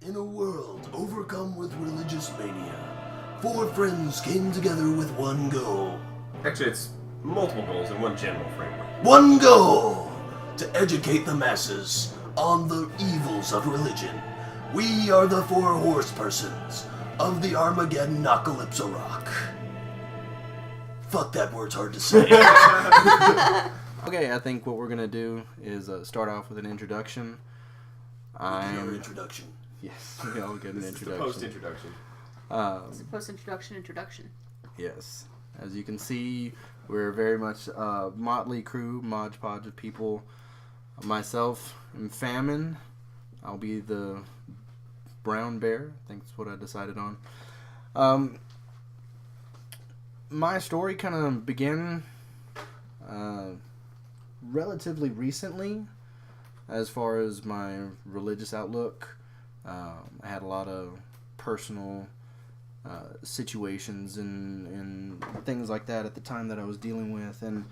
In a world overcome with religious mania, four friends came together with one goal. Actually, it's multiple goals in one general framework. One goal! To educate the masses on the evils of religion. We are the Fourhorsepersons of the Armageddon-Apocalypse Rock. Fuck, that word's hard to say. Okay, I think what we're going to do is start off with an introduction. Our introduction. Yes, we all get an This introduction. is the post-introduction. It's a post-introduction introduction. Yes. As you can see, we're very much a motley crew, Mod Podge of people. Myself, am Famine. I'll be the brown bear. I think that's what I decided on. My story kind of began relatively recently as far as my religious outlook. I had a lot of personal situations and things like that at the time that I was dealing with, and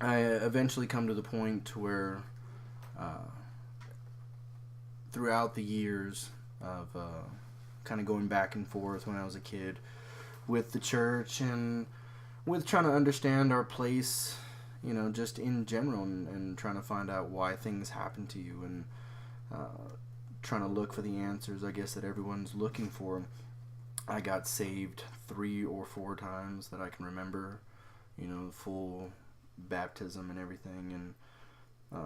I eventually come to the point where throughout the years of kind of going back and forth when I was a kid with the church and with trying to understand our place, you know, just in general, and trying to find out why things happen to you, and trying to look for the answers, I guess, that everyone's looking for. I got saved 3 or 4 times that I can remember, you know, full baptism and everything, and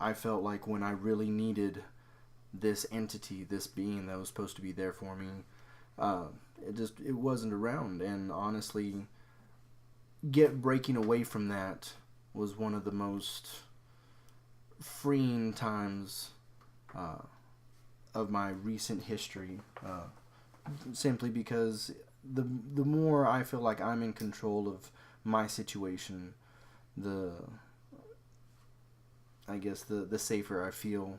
I felt like when I really needed this entity, this being that was supposed to be there for me, it wasn't around. And honestly, breaking away from that was one of the most freeing times of my recent history, simply because the more I feel like I'm in control of my situation, the safer I feel,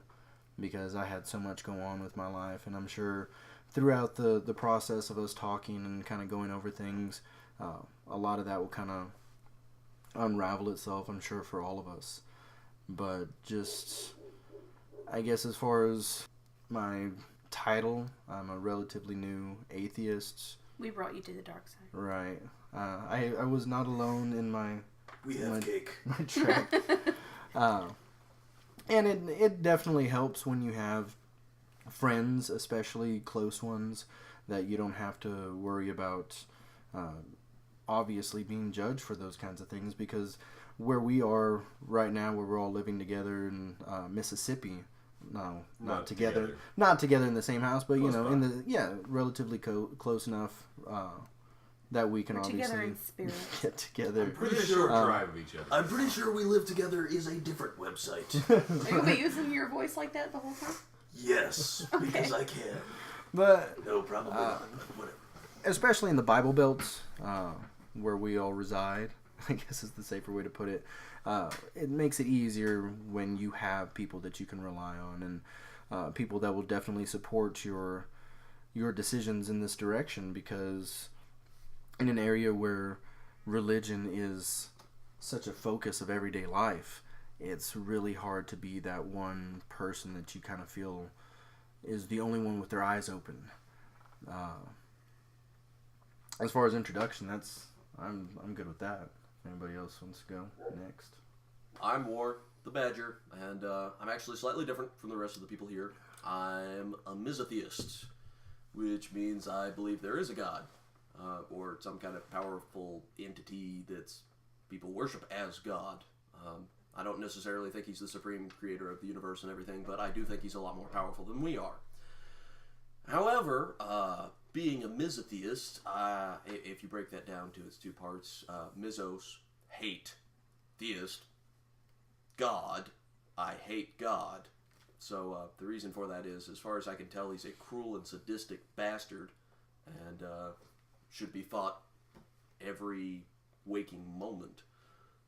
because I had so much go on with my life. And I'm sure throughout the process of us talking and kind of going over things, a lot of that will kind of unravel itself, I'm sure, for all of us. But just, I guess, as far as my title, I'm a relatively new atheist. We brought you to the dark side. Right. I was not alone in my... We have cake. My trek. And it definitely helps when you have friends, especially close ones, that you don't have to worry about obviously being judged for those kinds of things, because where we are right now, where we're all living together in Mississippi, not together in the same house, but close, you know, relatively close enough that we can obviously together in spirit. Get together. I'm pretty sure drive of each other. I'm pretty sure We Live Together is a different website. Are you going to be using your voice like that the whole time? Yes, because I can. But no, probably not. Whatever. Especially in the Bible Belt, where we all reside, I guess is the safer way to put it. It makes it easier when you have people that you can rely on, and people that will definitely support your decisions in this direction, because in an area where religion is such a focus of everyday life, it's really hard to be that one person that you kind of feel is the only one with their eyes open. As far as introduction, I'm good with that. If anybody else wants to go next. I'm War, the Badger, and I'm actually slightly different from the rest of the people here. I'm a Misotheist, which means I believe there is a God, or some kind of powerful entity that's people worship as God. I don't necessarily think he's the supreme creator of the universe and everything, but I do think he's a lot more powerful than we are. However, being a Misotheist, if you break that down to its 2 parts, Misos, hate, theist, God, I hate God. So the reason for that is, as far as I can tell, he's a cruel and sadistic bastard, and should be fought every waking moment.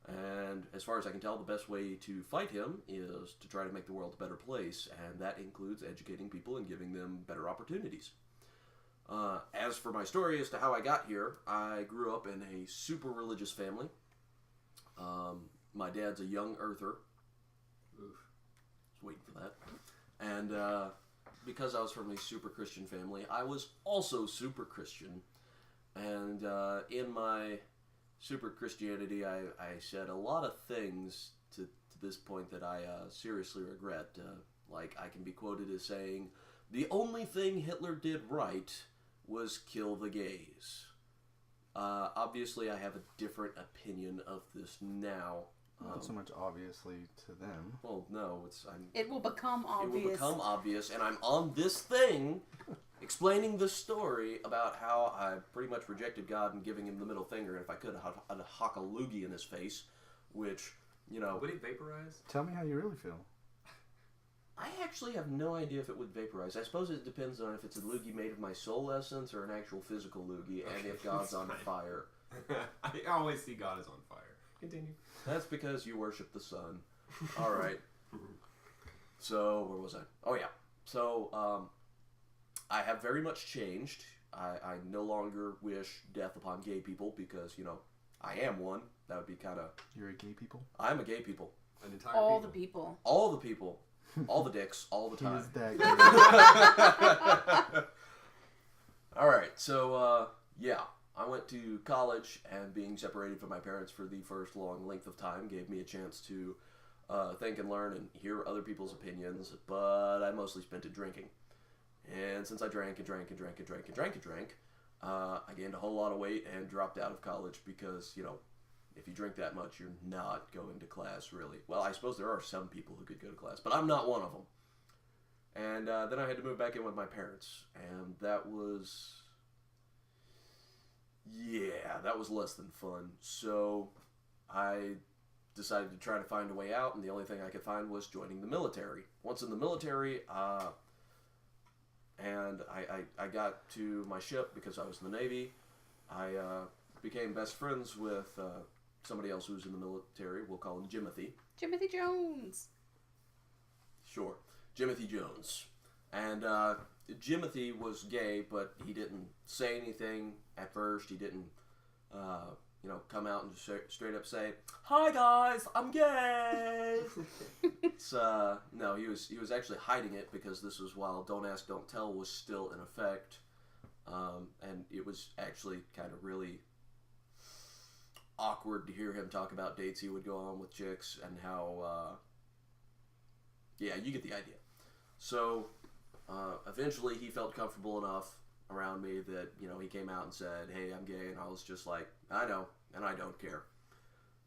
And as far as I can tell, the best way to fight him is to try to make the world a better place, and that includes educating people and giving them better opportunities. As for my story as to how I got here, I grew up in a super religious family. My dad's a young earther. Oof. Was waiting for that. And because I was from a super Christian family, I was also super Christian. And in my super Christianity, I said a lot of things to this point that I seriously regret. Like, I can be quoted as saying, the only thing Hitler did right was kill the gays. Obviously, I have a different opinion of this now. Not so much obviously to them. Well, no, It will become obvious. It will become obvious, and I'm on this thing explaining the story about how I pretty much rejected God and giving him the middle finger, and if I could, I'd hock a loogie in his face, which, you know... Would it vaporize? Tell me how you really feel. I actually have no idea if it would vaporize. I suppose it depends on if it's a loogie made of my soul essence or an actual physical loogie, and if God's on fire. I always see God as on fire. Continue. That's because you worship the sun. All right. So, where was I? Oh, yeah. So, I have very much changed. I no longer wish death upon gay people because, you know, I am one. That would be kind of... You're a gay people? I'm a gay people. An entire All people. the people. All the people. All the dicks. All the He time. is that gay. All right. So, yeah. I went to college, and being separated from my parents for the first long length of time gave me a chance to think and learn and hear other people's opinions, but I mostly spent it drinking. And since I drank, I gained a whole lot of weight and dropped out of college because, you know, if you drink that much, you're not going to class, really. Well, I suppose there are some people who could go to class, but I'm not one of them. And then I had to move back in with my parents, and that was... yeah, that was less than fun. So I decided to try to find a way out, and the only thing I could find was joining the military. Once in the military, and I got to my ship because I was in the Navy. I became best friends with somebody else who was in the military. We'll call him Jimothy. Jimothy Jones. Sure. Jimothy Jones. And Jimothy was gay, but he didn't say anything at first. He didn't, you know, come out and straight up say, "Hi guys, I'm gay." No, he was actually hiding it because this was while Don't Ask, Don't Tell was still in effect, and it was actually kind of really awkward to hear him talk about dates he would go on with chicks and how, yeah, you get the idea. So, eventually he felt comfortable enough around me that, you know, he came out and said, "Hey, I'm gay," and I was just like, "I know, and I don't care,"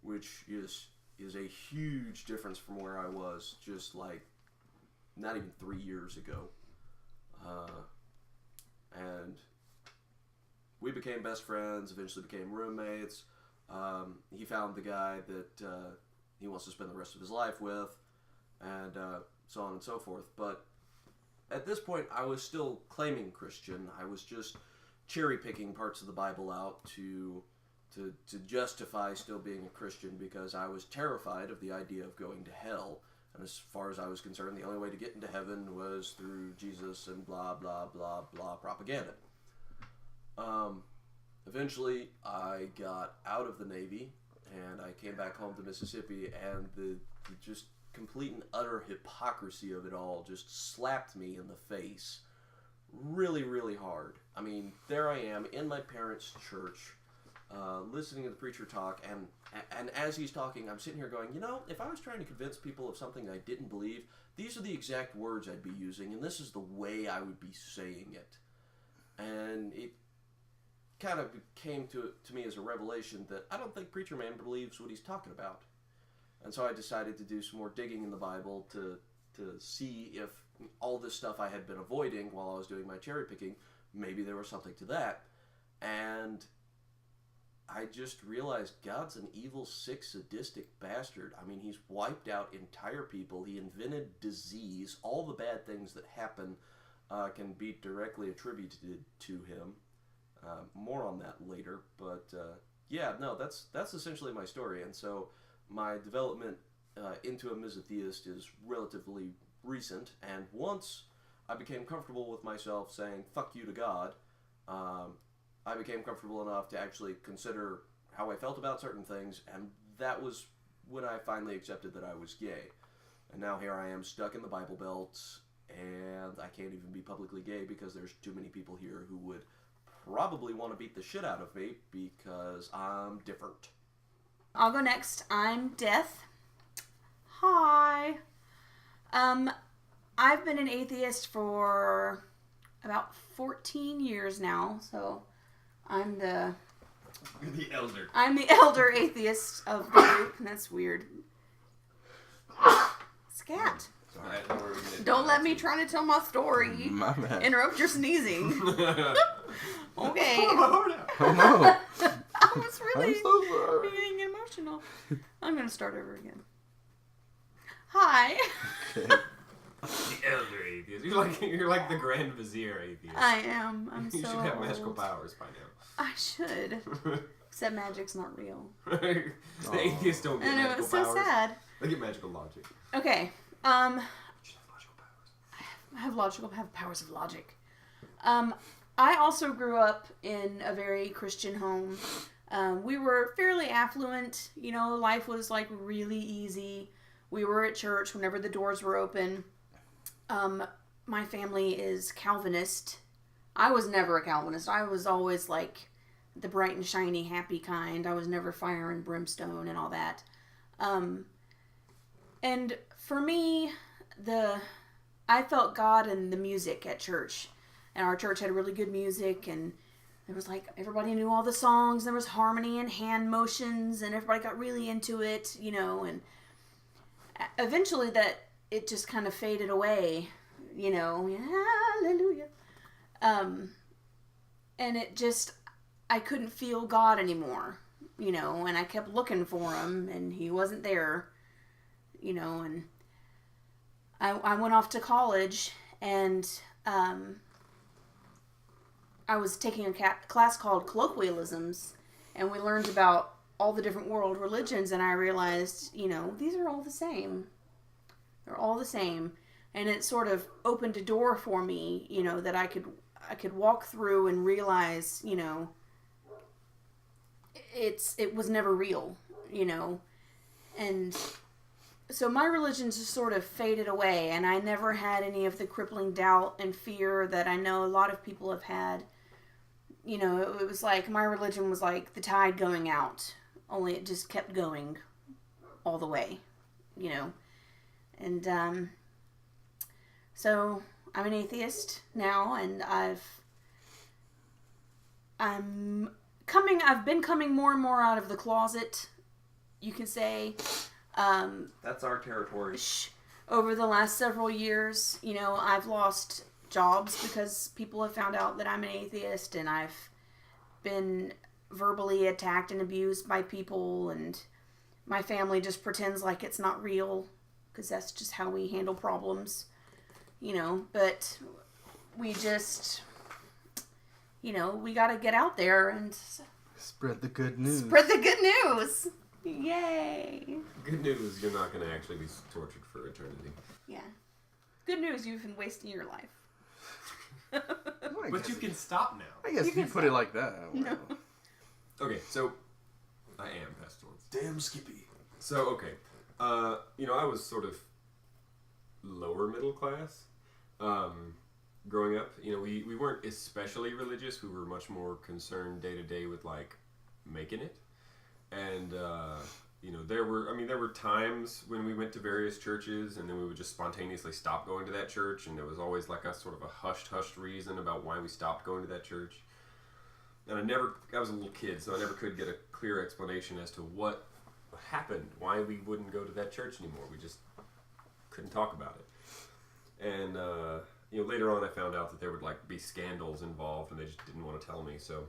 which is a huge difference from where I was just like not even 3 years ago. And we became best friends, eventually became roommates. He found the guy that he wants to spend the rest of his life with, and so on and so forth. But at this point, I was still claiming Christian. I was just cherry-picking parts of the Bible out to justify still being a Christian because I was terrified of the idea of going to hell. And as far as I was concerned, the only way to get into heaven was through Jesus and blah, blah, blah, blah propaganda. Eventually, I got out of the Navy, and I came back home to Mississippi, and the just complete and utter hypocrisy of it all just slapped me in the face really, really hard. I mean, there I am in my parents' church, listening to the preacher talk, and as he's talking, I'm sitting here going, you know, if I was trying to convince people of something I didn't believe, these are the exact words I'd be using, and this is the way I would be saying it. And it kind of came to me as a revelation that I don't think Preacher Man believes what he's talking about. And so I decided to do some more digging in the Bible to see if all this stuff I had been avoiding while I was doing my cherry picking, maybe there was something to that. And I just realized God's an evil, sick, sadistic bastard. I mean, he's wiped out entire people. He invented disease. All the bad things that happen can be directly attributed to him. More on that later. But yeah, no, that's essentially my story. And so my development into a Misotheist is relatively recent. And once I became comfortable with myself saying, "Fuck you" to God, I became comfortable enough to actually consider how I felt about certain things, and that was when I finally accepted that I was gay. And now here I am stuck in the Bible Belt, and I can't even be publicly gay because there's too many people here who would probably want to beat the shit out of me because I'm different. I'll go next. I'm Death. Hi. I've been an atheist for about 14 years now, so I'm the elder atheist of the group, and that's weird. Scat. Don't let me try to tell my story. My bad. Interrupt your sneezing. Okay. Oh no. I was really I'm so sorry. getting emotional. I'm gonna start over again. Hi. Okay. The elder atheist. You're like the Grand Vizier atheist. I am. I'm so You should have magical old. powers by now. I should. Except magic's not real. The atheists don't get I know, magical it's so powers. sad. They get magical logic. Okay. You should have logical powers. I have powers of logic. I also grew up in a very Christian home. We were fairly affluent. You know, life was like really easy. We were at church whenever the doors were open. My family is Calvinist. I was never a Calvinist. I was always like the bright and shiny, happy kind. I was never fire and brimstone and all that. And for me, I felt God in the music at church. And our church had really good music, and there was like, everybody knew all the songs. There was harmony and hand motions, and everybody got really into it, you know, and eventually it just kind of faded away, you know, hallelujah. And I couldn't feel God anymore, you know, and I kept looking for him, and he wasn't there, you know, and I went off to college, and I was taking a class called Colloquialisms, and we learned about all the different world religions, and I realized, you know, these are all the same. They're all the same. And it sort of opened a door for me, you know, that I could walk through and realize, you know, it was never real, you know. And so my religion just sort of faded away, and I never had any of the crippling doubt and fear that I know a lot of people have had. You know, it was like my religion was like the tide going out, only it just kept going all the way, you know. And so I'm an atheist now, and I've been coming more and more out of the closet, you can say. That's our territory. Over the last several years, you know, I've lost jobs because people have found out that I'm an atheist, and I've been verbally attacked and abused by people, and my family just pretends like it's not real because that's just how we handle problems, you know. But we just, you know, we got to get out there and Spread the good news. spread the good news. Yay. Good news, you're not going to actually be tortured for eternity. Yeah. Good news, you've been wasting your life. But you can stop now. I guess if you put it like that. No. Okay, so I am pestilence. Damn Skippy. So, okay. You know, I was sort of lower middle class growing up. You know, we weren't especially religious. We were much more concerned day to day with, like, making it. And, you know, there were times when we went to various churches, and then we would just spontaneously stop going to that church, and there was always, like, a sort of a hushed reason about why we stopped going to that church. And I was a little kid, so I never could get a clear explanation as to what happened, why we wouldn't go to that church anymore. We just couldn't talk about it. And, you know, later on I found out that there would, like, be scandals involved, and they just didn't want to tell me. So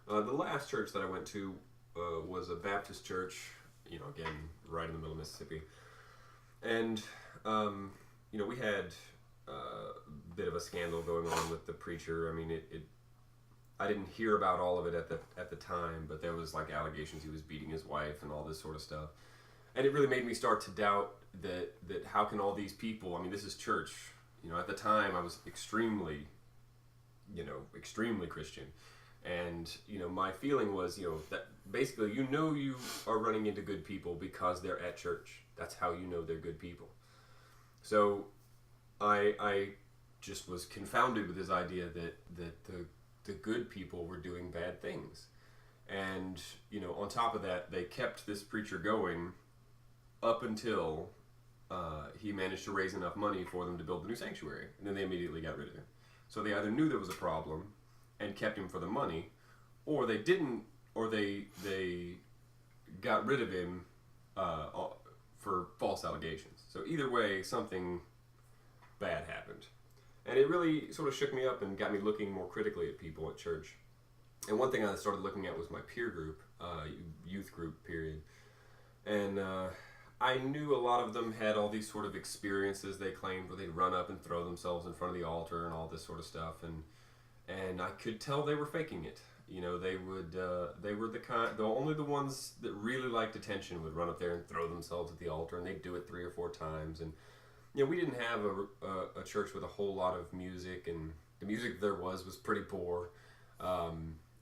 the last church that I went to was a Baptist church, you know, again, right in the middle of Mississippi. And, you know, we had a bit of a scandal going on with the preacher. I mean, I didn't hear about all of it at the time, but there was, like, allegations he was beating his wife and all this sort of stuff. And it really made me start to doubt that how can all these people, I mean, this is church. You know, at the time, I was extremely Christian. And, you know, my feeling was, you know, that basically you know you are running into good people because they're at church. That's how you know they're good people. So I just was confounded with this idea that the good people were doing bad things. And, on top of that, they kept this preacher going up until he managed to raise enough money for them to build the new sanctuary. And then they immediately got rid of him. So they either knew there was a problem and kept him for the money, or they didn't, or they got rid of him for false allegations. So either way, something bad happened. And it really sort of shook me up and got me looking more critically at people at church. And one thing I started looking at was my peer group, youth group period. And I knew a lot of them had all these sort of experiences they claimed where they'd run up and throw themselves in front of the altar and all this sort of stuff. And I could tell they were faking it. They were only the ones that really liked attention would run up there and throw themselves at the altar, and they'd do it 3 or 4 times. And we didn't have a church with a whole lot of music, and the music there was pretty poor.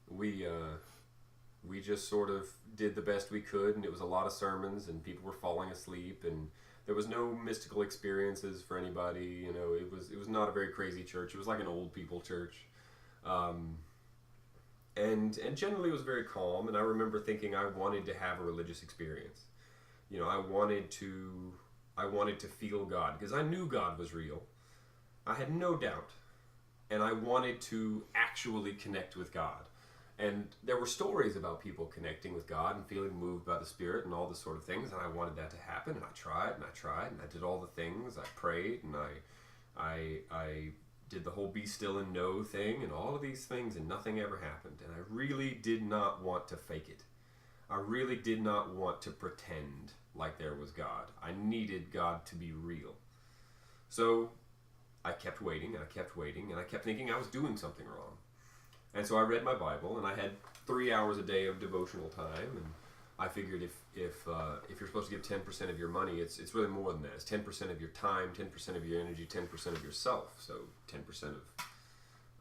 We just sort of did the best we could, and it was a lot of sermons, and people were falling asleep, and there was no mystical experiences for anybody. It was not a very crazy church. It was like an old people church. And generally it was very calm, and I remember thinking I wanted to have a religious experience. I wanted to feel God, because I knew God was real. I had no doubt. And I wanted to actually connect with God. And there were stories about people connecting with God and feeling moved by the Spirit and all this sort of things, and I wanted that to happen, and I tried, and I did all the things. I prayed, and I did the whole be still and know thing and all of these things, and nothing ever happened. And I really did not want to fake it. I really did not want to pretend like there was God. I needed God to be real. So I kept waiting, and I kept waiting, and I kept thinking I was doing something wrong. And so I read my Bible, and I had 3 hours a day of devotional time, and I figured if you're supposed to give 10% of your money, it's really more than that. It's 10% of your time, 10% of your energy, 10% of yourself. So 10%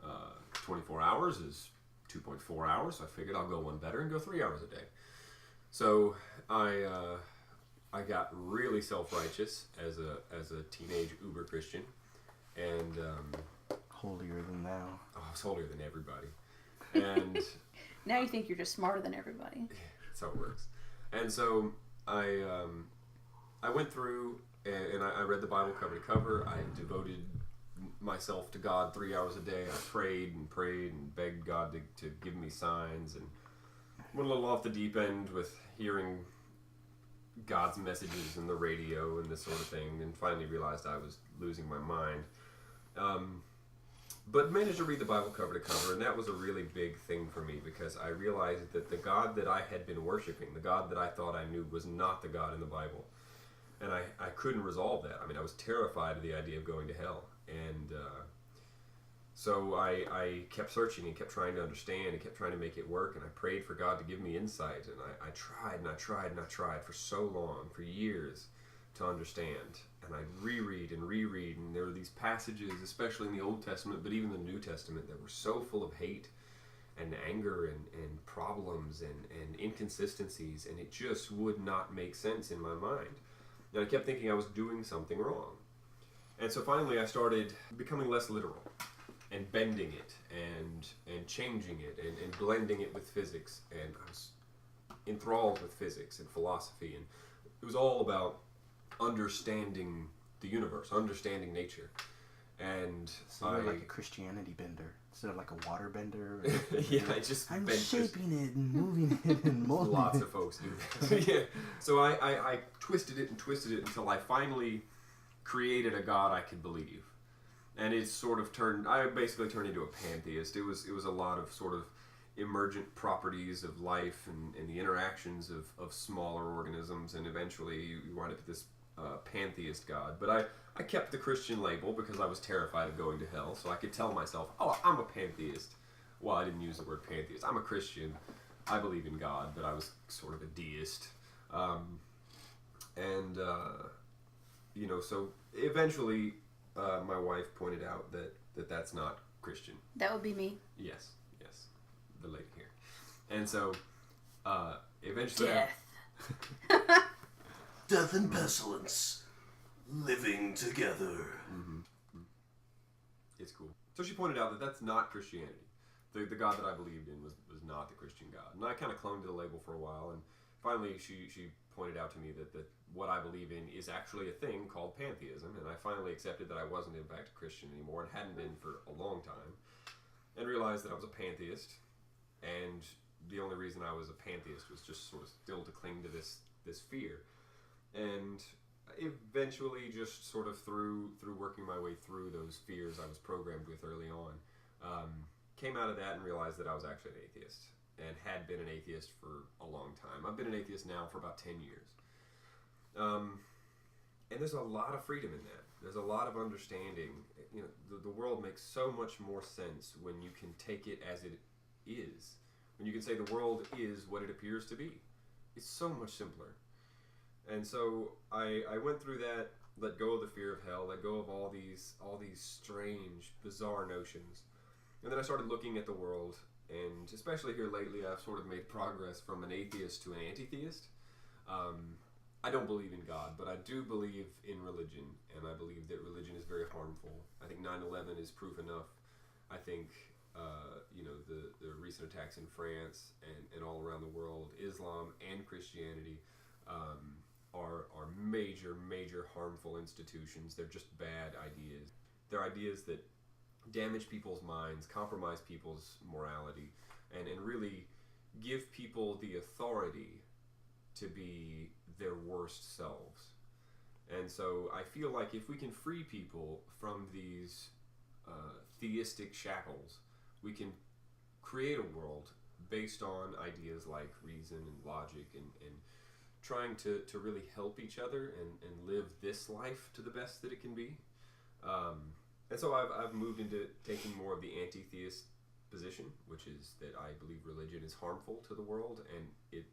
of 24 hours is 2.4 hours. So I figured I'll go one better and go 3 hours a day. So I got really self-righteous as a teenage uber Christian, and holier than thou. I was holier than everybody. And now you think you're just smarter than everybody. That's how it works. And so I went through and I read the Bible cover to cover. I devoted myself to God 3 hours a day. I prayed and begged God to give me signs, and went a little off the deep end with hearing God's messages in the radio and this sort of thing, and finally realized I was losing my mind. But managed to read the Bible cover to cover, and that was a really big thing for me, because I realized that the God that I had been worshiping, the God that I thought I knew, was not the God in the Bible. And I couldn't resolve that. I mean, I was terrified of the idea of going to hell. And so I kept searching and kept trying to understand and kept trying to make it work, and I prayed for God to give me insight. And I tried and I tried and I tried for so long, for years, to understand. And I'd reread, and there were these passages, especially in the Old Testament, but even the New Testament, that were so full of hate and anger and problems and inconsistencies, and it just would not make sense in my mind. And I kept thinking I was doing something wrong. And so finally I started becoming less literal, and bending it, and changing it, and blending it with physics. And I was enthralled with physics and philosophy, and it was all about understanding the universe, understanding nature. And so you're like a Christianity bender instead of like a water bender. Yeah, I just I'm bent shaping it and moving it and molding Lots it. of folks do that. Yeah. So I twisted it until I finally created a God I could believe. And it sort of I basically turned into a pantheist. It was a lot of sort of emergent properties of life and the interactions of smaller organisms, and eventually you wind up with this pantheist God. But I kept the Christian label because I was terrified of going to hell, so I could tell myself, oh, I'm a pantheist. Well, I didn't use the word pantheist. I'm a Christian. I believe in God, but I was sort of a deist. So eventually my wife pointed out that that's not Christian. That would be me. Yes, the lady here. And so eventually... Death. Death and pestilence, living together. Mm-hmm. It's cool. So she pointed out that that's not Christianity. The God that I believed in was not the Christian God. And I kind of clung to the label for a while, and finally she pointed out to me that what I believe in is actually a thing called pantheism, and I finally accepted that I wasn't in fact a Christian anymore and hadn't been for a long time, and realized that I was a pantheist, and the only reason I was a pantheist was just sort of still to cling to this fear. And eventually, just sort of through working my way through those fears I was programmed with early on, came out of that and realized that I was actually an atheist, and had been an atheist for a long time. I've been an atheist now for about 10 years. And there's a lot of freedom in that. There's a lot of understanding. You know, the world makes so much more sense when you can take it as it is. When you can say the world is what it appears to be. It's so much simpler. And so I went through that, let go of the fear of hell, let go of all these strange, bizarre notions. And then I started looking at the world, and especially here lately, I've sort of made progress from an atheist to an anti-theist. I don't believe in God, but I do believe in religion, and I believe that religion is very harmful. I think 9/11 is proof enough. I think, the recent attacks in France and all around the world, Islam and Christianity, are major, major harmful institutions. They're just bad ideas. They're ideas that damage people's minds, compromise people's morality, and really give people the authority to be their worst selves. And so I feel like if we can free people from these theistic shackles, we can create a world based on ideas like reason and logic and trying to really help each other and live this life to the best that it can be. And so I've moved into taking more of the anti-theist position, which is that I believe religion is harmful to the world, and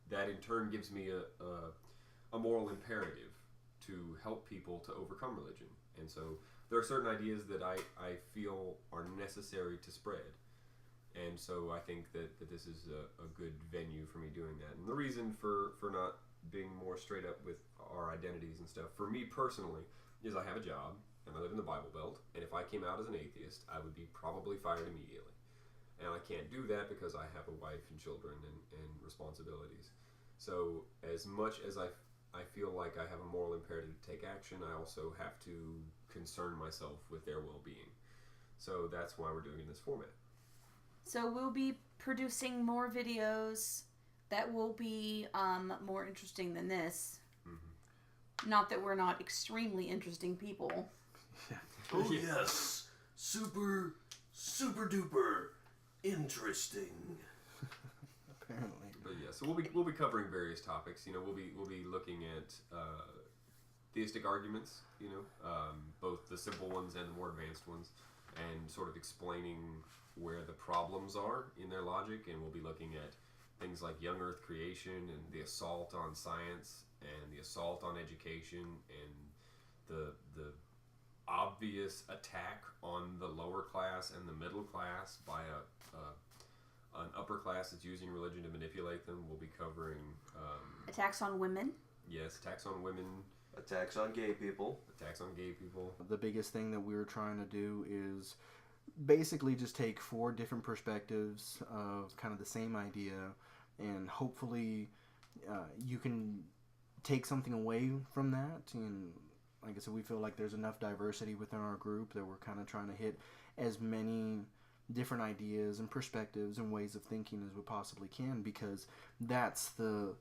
that in turn gives me a moral imperative to help people to overcome religion. And so there are certain ideas that I feel are necessary to spread. And so I think that this is a good venue for me doing that. And the reason for not being more straight up with our identities and stuff, for me personally, is I have a job, and I live in the Bible Belt, and if I came out as an atheist, I would be probably fired immediately. And I can't do that because I have a wife and children and responsibilities. So as much as I feel like I have a moral imperative to take action, I also have to concern myself with their well-being. So that's why we're doing it in this format. So we'll be producing more videos that will be more interesting than this. Mm-hmm. Not that we're not extremely interesting people. Oh yes, super duper interesting. Apparently. But yeah, so we'll be covering various topics. You know, we'll be looking at theistic arguments. You know, both the simple ones and the more advanced ones, and sort of explaining where the problems are in their logic. And we'll be looking at things like young Earth creation and the assault on science and the assault on education and the obvious attack on the lower class and the middle class by an upper class that's using religion to manipulate them. We'll be covering attacks on women. Yes, attacks on women. Attacks on gay people. Attacks on gay people. The biggest thing that we were trying to do is basically just take 4 different perspectives of kind of the same idea, and hopefully you can take something away from that. And like I said, we feel like there's enough diversity within our group that we're kind of trying to hit as many different ideas and perspectives and ways of thinking as we possibly can, because that's the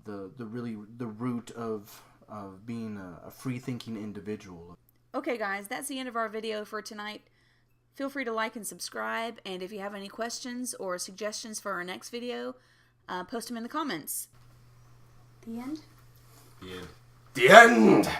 root of being a free-thinking individual. Okay guys, that's the end of our video for tonight. Feel free to like and subscribe, and if you have any questions or suggestions for our next video, post them in the comments. The end? The end. The end!